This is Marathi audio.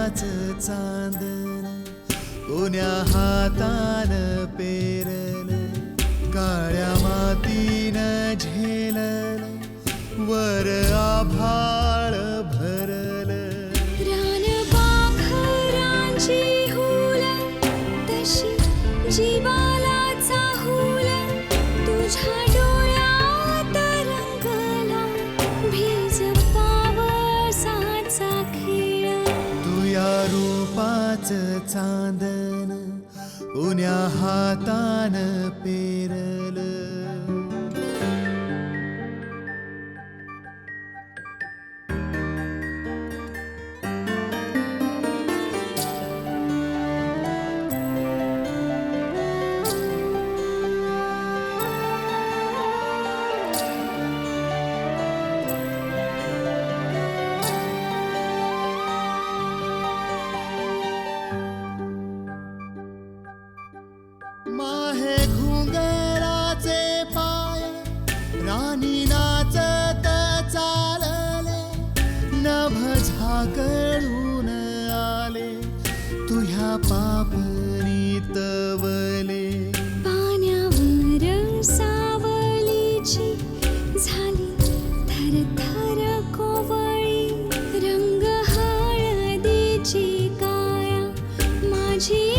रूपाच चांदन कोण्या हातान पेरल काळ्या मातीन झेलल वर आभाळ भरल रानपाखरांची हुल तशी जीवाला चाहुल तुझ्या डोळ्यात रंगला भिज पावसाचा खेळ तुया रूपाच चांदन कोण्या हातान पेरल माहे घुंगराचे पाय राणी नाचत चालले नभ झाकळून आले तुह्या पापणी तवले पाण्यावर सावलीची झाली थरथर कोवळी रंग हळदीची काया माझी